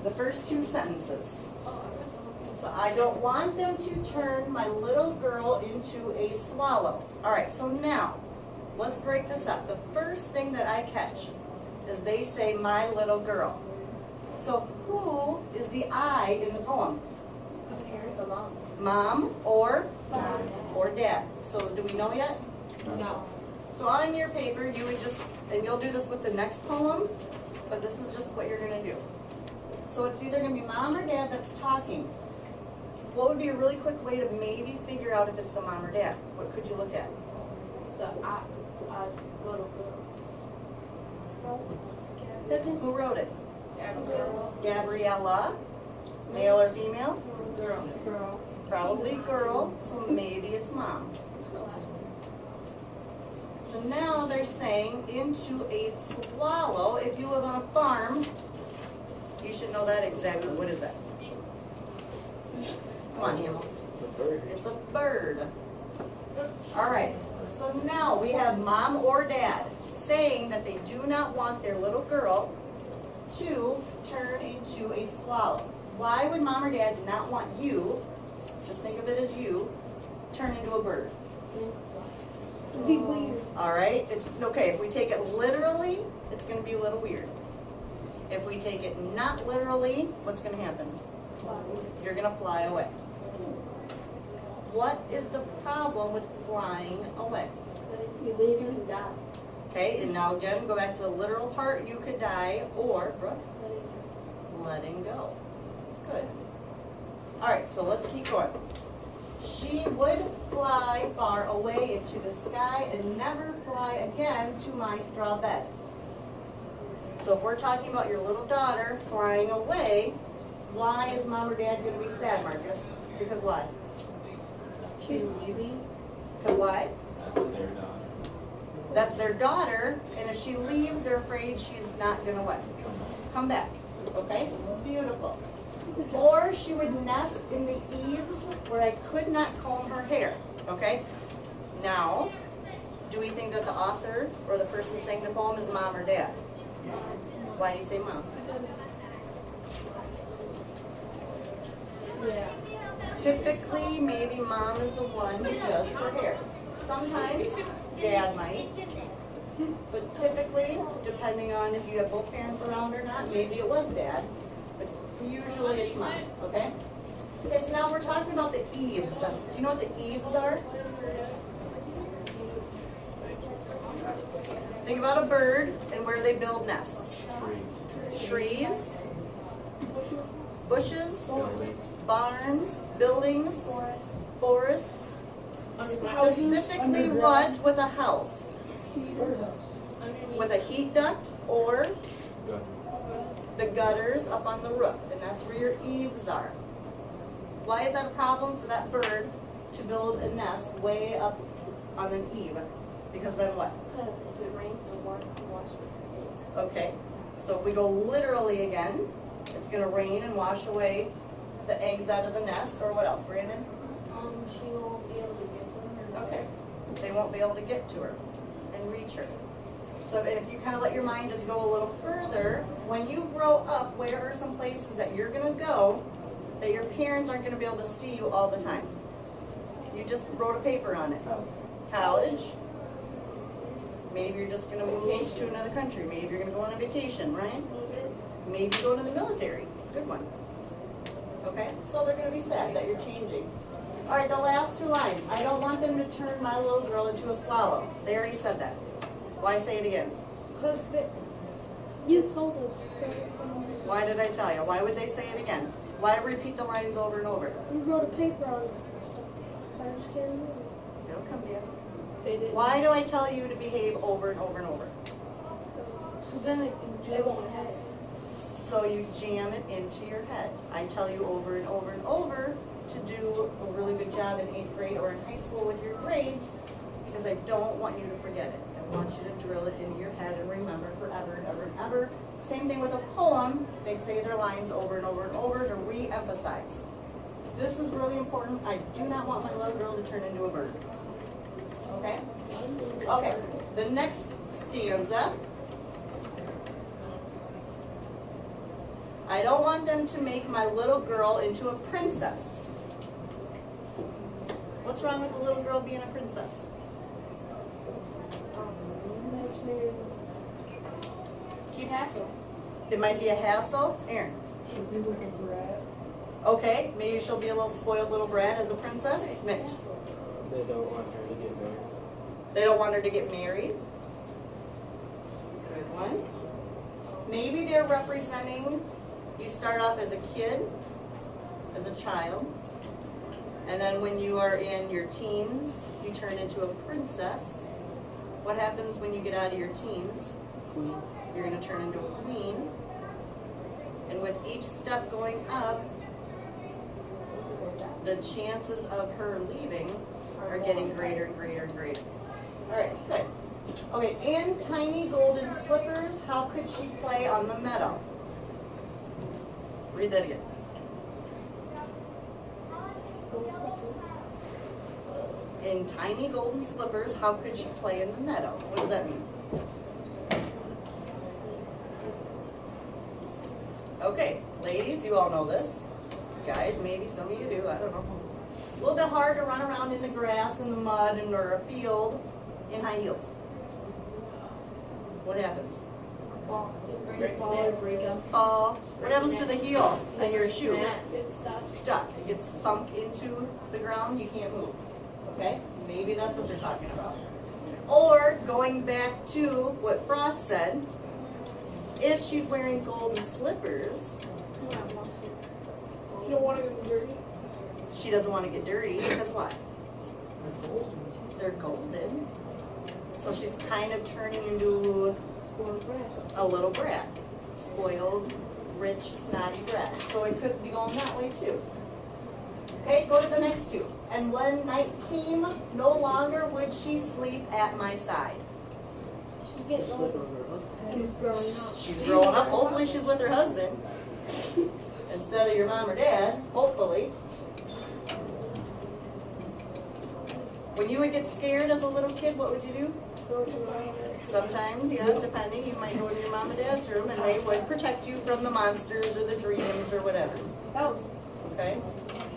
The first two sentences. So I don't want them to turn my little girl into a swallow. All right, so now, let's break this up. The first thing that I catch is they say my little girl. So who is the I in the poem? The mom. Mom or Dad. or dad. So do we know yet? No. So on your paper, you would just, and you'll do this with the next poem, but this is just what you're going to do. So it's either going to be mom or dad that's talking. What would be a really quick way to maybe figure out if it's the mom or dad? What could you look at? The little girl. Who wrote it? Gabrielle. Gabriella. Male or female? Girl. Probably girl, so maybe it's mom. So now they're saying into a swallow. If you live on a farm, you should know that exactly. What is that? Come on, Hamel. It's a bird. It's a bird. All right. So now we have mom or dad saying that they do not want their little girl to turn into a swallow. Why would mom or dad not want you, just think of it as you, turn into a bird? It'd be weird. All right? Okay, if we take it literally, it's going to be a little weird. If we take it not literally, what's going to happen? You're going to fly away. What is the problem with flying away? You later can die. Okay, and now again, go back to the literal part. You could die, or, Brooke, letting go. Good. All right, so let's keep going. She would fly far away into the sky and never fly again to my straw bed. So if we're talking about your little daughter flying away, why is mom or dad going to be sad, Marcus? Because why? She's leaving. Because why? That's their daughter. That's their daughter, and if she leaves, they're afraid she's not going to what? Come back. Okay? Beautiful. Or she would nest in the eaves where I could not comb her hair. Okay? Now, do we think that the author or the person saying the poem is mom or dad? Why do you say mom? Yeah. Typically, maybe mom is the one who does her hair. Sometimes dad might. But typically, depending on if you have both parents around or not, maybe it was dad. But usually it's mom, okay? Okay, so now we're talking about the eaves. Do you know what the eaves are? Think about a bird and where they build nests. Trees, bushes, barns, buildings, forests. Specifically what with a house? With a heat duct or the gutters up on the roof, and that's where your eaves are. Why is that a problem for that bird to build a nest way up on an eave? Because then what? Because if it rains, the water can wash it. Okay, so if we go literally again, it's going to rain and wash away the eggs out of the nest, or what else, Brandon? She won't be able to get to her. Okay, they won't be able to get to her and reach her. So if you kind of let your mind just go a little further, when you grow up, where are some places that you're going to go that your parents aren't going to be able to see you all the time? You just wrote a paper on it. College. Maybe you're just going to move to another country. Maybe you're going to go on a vacation, right? Maybe you're going to the military. Good one. Okay? So they're going to be sad that you're changing. All right, the last two lines. I don't want them to turn my little girl into a swallow. They already said that. Why say it again? Because you told us. Why did I tell you? Why would they say it again? Why repeat the lines over and over? You wrote a paper on it. I just can't remember. It'll come to you. They didn't. Why do I tell you to behave over and over and over? So then it won't have it. So you jam it into your head. I tell you over and over and over to do a really good job in 8th grade or in high school with your grades, because I don't want you to forget it. I want you to drill it into your head and remember forever and ever and ever. Same thing with a poem. They say their lines over and over and over to re-emphasize. This is really important. I do not want my little girl to turn into a bird. Okay? Okay. The next stanza I don't want them to make my little girl into a princess. What's wrong with a little girl being a princess? Keep hassle. It might be a hassle. Aaron. She'll be like a brat. Okay, maybe she'll be a little spoiled little brat as a princess. Mitch. They don't want her to get married. They don't want her to get married. Good one. Maybe they're representing, you start off as a kid, as a child, and then when you are in your teens, you turn into a princess. What happens when you get out of your teens? Queen. You're going to turn into a queen. And with each step going up, the chances of her leaving are getting greater and greater and greater. All right, good. Okay, in tiny golden slippers, how could she play on the meadow? Read that again. In tiny golden slippers, how could she play in the meadow? What does that mean? Okay, ladies, you all know this. Guys, maybe some of you do, I don't know. A little bit hard to run around in the grass, in the mud, or a field in high heels. What happens? Fall. Break up. Fall. What happens to the heel on your shoe? It's stuck. Stuck. It gets sunk into the ground, you can't move. Okay? Maybe that's what they're talking about. Or, going back to what Frost said, if she's wearing golden slippers, You don't want to get dirty. she doesn't want to get dirty because what? They're golden. So she's kind of turning into a little brat. Spoiled, rich, snotty brat. So it could be going that way too. Okay, go to the next two. And when night came, no longer would she sleep at my side. She's getting Slip old. on her husband. She's growing up. She's growing up. Hopefully she's with her husband instead of your mom or dad. Hopefully. When you would get scared as a little kid, what would you do? Go to my Sometimes, yeah, depending, you might go to your mom and dad's room and they would protect you from the monsters or the dreams or whatever. That was Okay?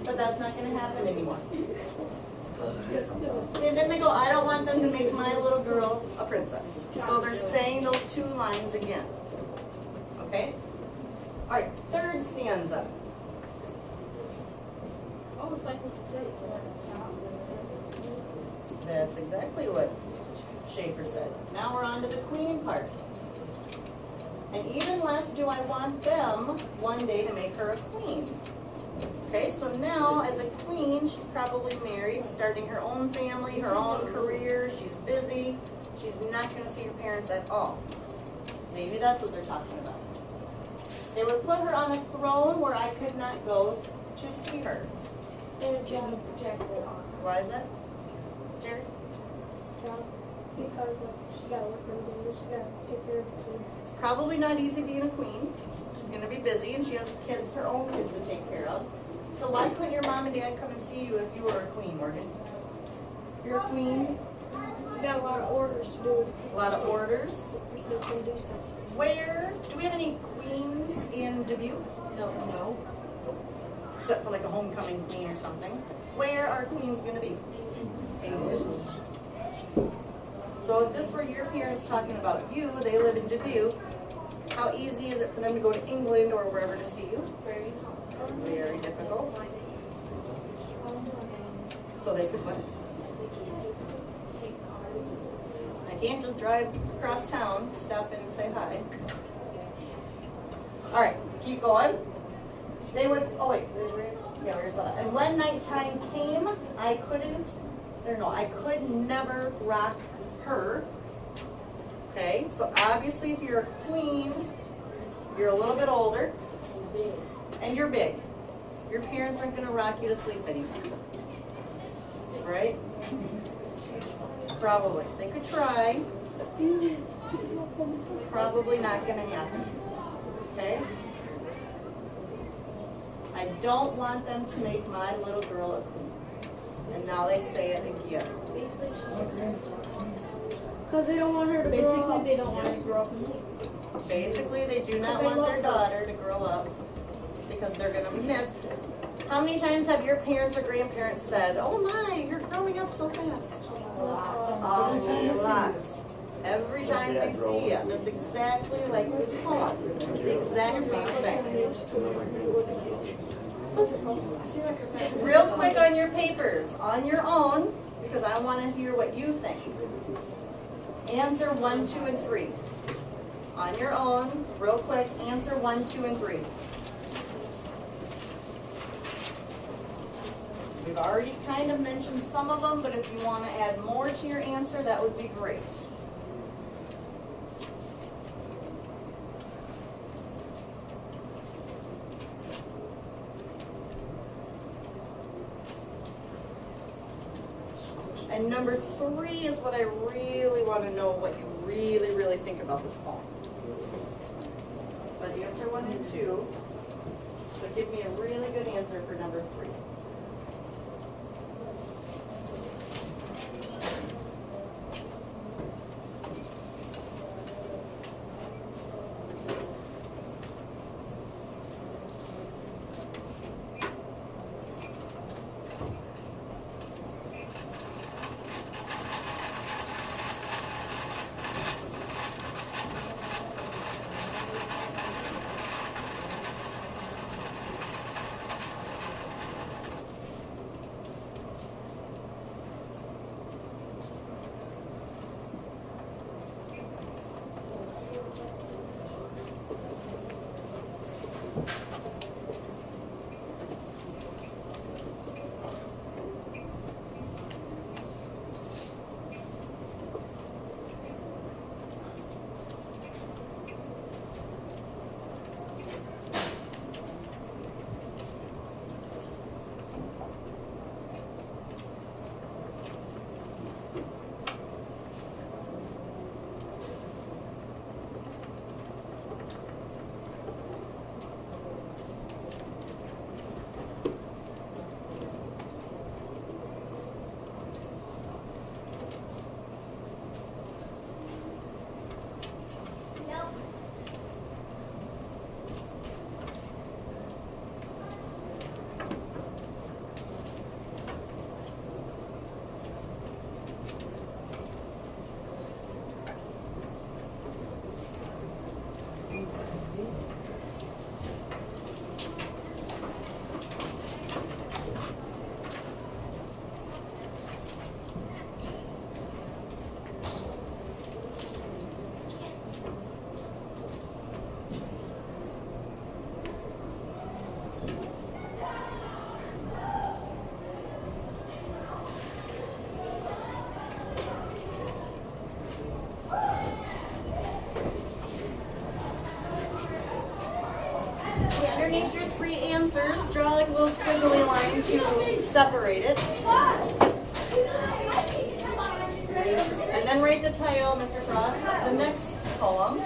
But that's not going to happen anymore. And then they go, I don't want them to make my little girl a princess. So they're saying those two lines again. Okay? All right, third stanza. oh, it's like what you said. That's exactly what Schaefer said. Now we're on to the queen part. And even less do I want them one day to make her a queen. Okay, so now as a queen, she's probably married, starting her own family, her own career, she's busy, she's not going to see her parents at all. Maybe that's what they're talking about. They would put her on a throne where I could not go to see her. And a job protector. Why is that? Jerry? Because she got to work for the she got to take care of the kids. It's probably not easy being a queen. She's going to be busy and she has kids, her own kids to take care of. So why couldn't your mom and dad come and see you if you were a queen, Morgan? You're a queen, You got a lot of orders to do. a lot of orders. So you can do stuff. Where, do we have any queens in Dubuque? No. Except for like a homecoming queen or something. Where are queens going to be? England. So if this were your parents talking about you, they live in Dubuque, how easy is it for them to go to England or wherever to see you? Very Very difficult. So they could what? I can't just drive across town, stop in and say hi. All right, keep going. They would, oh wait, yeah, where's that? And when nighttime came, I could never rock her. Okay, so obviously if you're a queen, you're a little bit older, and you're big. Your parents aren't going to rock you to sleep anymore. Right? Probably. They could try. Probably not going to happen. Okay? I don't want them to make my little girl a queen. And now they say it again. Basically, Because they don't want her to grow basically up. they don't want her to grow up in England. Basically, they do not want their daughter to grow up because they're gonna miss. How many times have your parents or grandparents said, "Oh my, you're growing up so fast"? A lot. Every time they see you. That's exactly like this poem. The exact same thing. Real quick on your papers, on your own, because I want to hear what you think. Answer 1, 2, and 3. On your own, real quick, answer 1, 2, and 3. We've already kind of mentioned some of them, but if you want to add more to your answer, that would be great. And number 3 is what I really want to know what you really, really think about this poem. But answer 1 and 2. So give me a really good answer for number 3. Underneath your 3 answers, draw like a little squiggly line to separate it. And then write the title, Mr. Frost, of the next poem.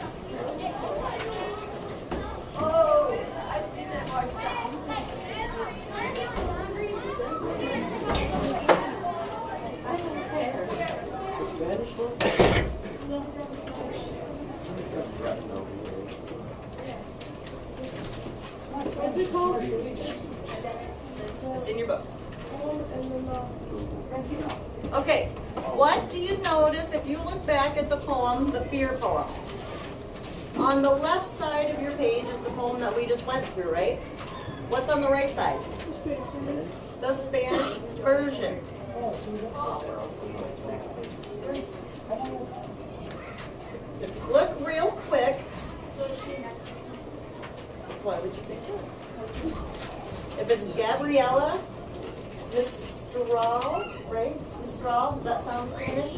It's in your book. Okay, what do you notice if you look back at the poem, the fear poem? On the left side of your page is the poem that we just went through, right? What's on the right side? The Spanish version. Look real quick. What would you think? If it's Gabriela Mistral, right? Mistral, does that sound Spanish?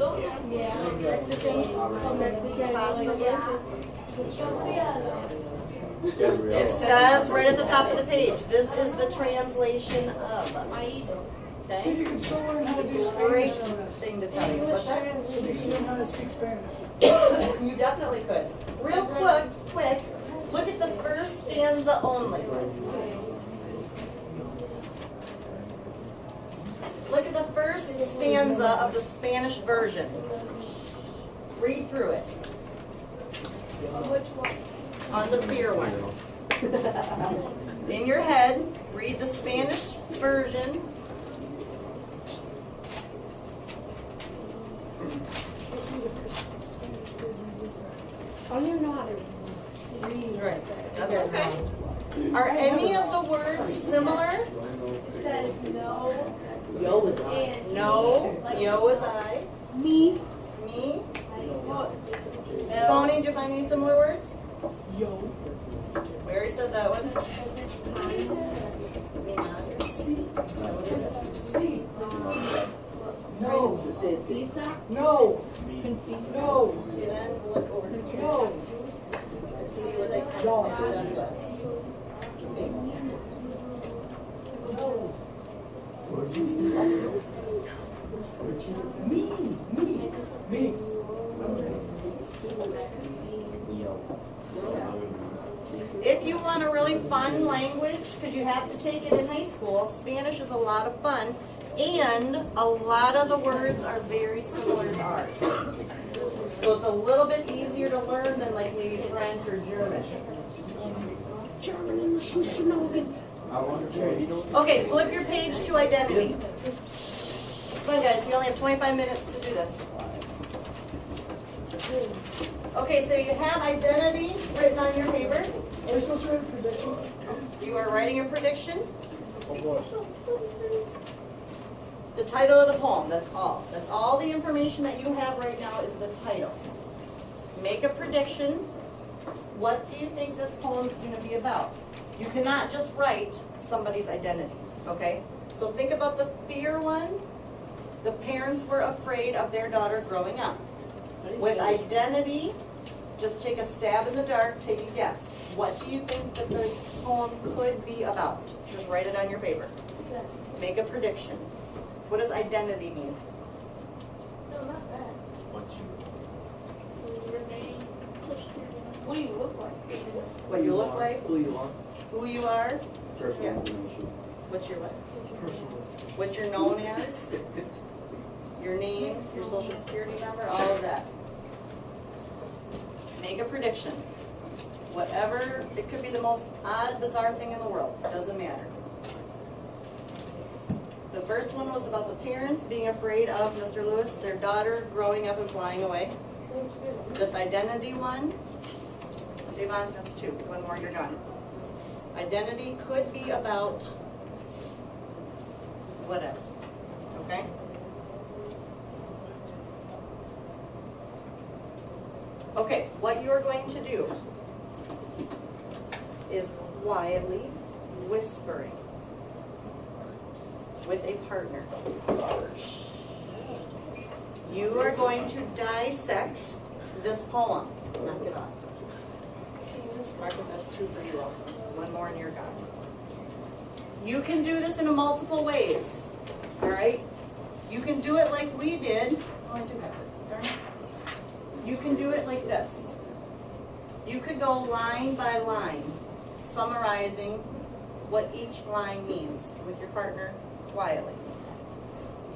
Yeah. Mexican? Possibly. It says right at the top of the page, this is the translation of. Okay? You can still learn how to do Great Spanish. thing to tell you. What's that? So you can learn how to speak Spanish. You definitely could. Real quick, look at the first stanza only. Look at the first stanza of the Spanish version. Read through it. Which one? On the fear one. In your head, read the Spanish version. I don't even know how to read. Right. That's okay. Are any of the words similar? It says no Yo is on. and No. Yo is I. me. Me. What? Tony, did you find any similar words? Yo. We already said that one. Kind. Me not. C. C. No. Pizza. No. Confused. No. See, then look over here. No. And see what they come John. back to us. Me. If you want a really fun language, because you have to take it in high school, Spanish is a lot of fun, and a lot of the words are very similar to ours. So it's a little bit easier to learn than like maybe French or German. German and the Schuschenogen. Okay, flip your page to identity. Come on guys, you only have 25 minutes to do this. Okay, so you have identity written on your paper. Are we supposed to write a prediction? You are writing a prediction. The title of the poem, that's all. That's all the information that you have right now is the title. Make a prediction. What do you think this poem's going to be about? You cannot just write somebody's identity, okay? So think about the fear one. The parents were afraid of their daughter growing up. With identity, just take a stab in the dark, take a guess. What do you think that the poem could be about? Just write it on your paper. Make a prediction. What does identity mean? No, not that. What do you look like? What you look like? Who you are? Who you are? Personal Yeah. information. What's your what? What you're known as? Your name, your social security number, all of that. Make a prediction. Whatever, it could be the most odd, bizarre thing in the world, doesn't matter. The first one was about the parents being afraid of Mr. Lewis, their daughter growing up and flying away. This identity one, Devon, that's two. One more, you're done. Identity could be about whatever, okay? Okay, what you're going to do is quietly whispering with a partner. You are going to dissect this poem. Knock it off. Marcus, that's two for you also. One more and you're gone. You can do this in multiple ways, all right? You can do it like we did. Oh, I do have it. Darn it. You can do it like this. You could go line by line, summarizing what each line means with your partner quietly.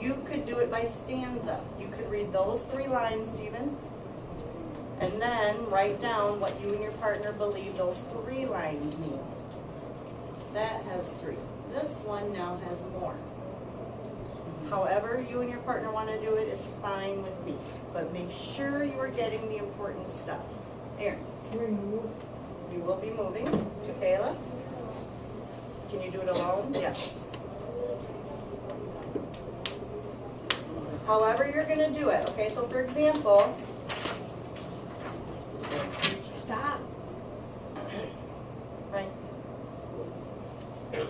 You could do it by stanza. You could read those 3 lines, Stephen, and then write down what you and your partner believe those 3 lines mean. That has 3. This one now has more. However you and your partner want to do it is fine with me, but make sure you are getting the important stuff. Aaron, Can we move? you will be moving to Kayla. Can you do it alone? Yes. However you're going to do it, okay? So for example, Stop. right?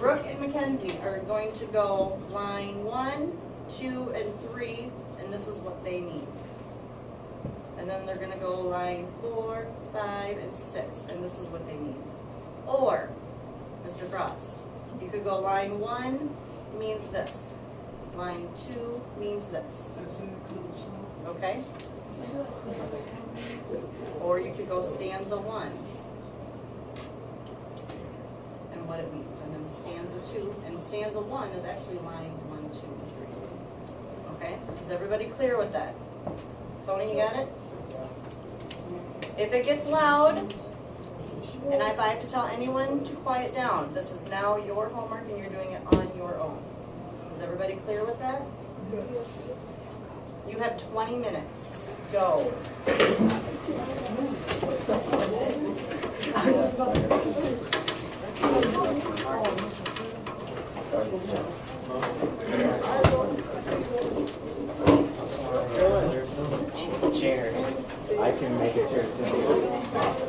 Brooke and Mackenzie are going to go line 1, 2, and 3, and this is what they mean. And then they're going to go line 4, 5, and 6, and this is what they mean. Or, Mr. Frost, you could go line 1 means this. Line 2 means this. That's an include song. Okay? Or you could go stanza 1 and what it means, and then stanza 2, and stanza 1 is actually lines 1, 2, and 3. Okay? Is everybody clear with that? Tony, you got it? If it gets loud, and if I have to tell anyone to quiet down, this is now your homework and you're doing it on your own. Is everybody clear with that? You have 20 minutes. Go. Chair. I can make a chair too.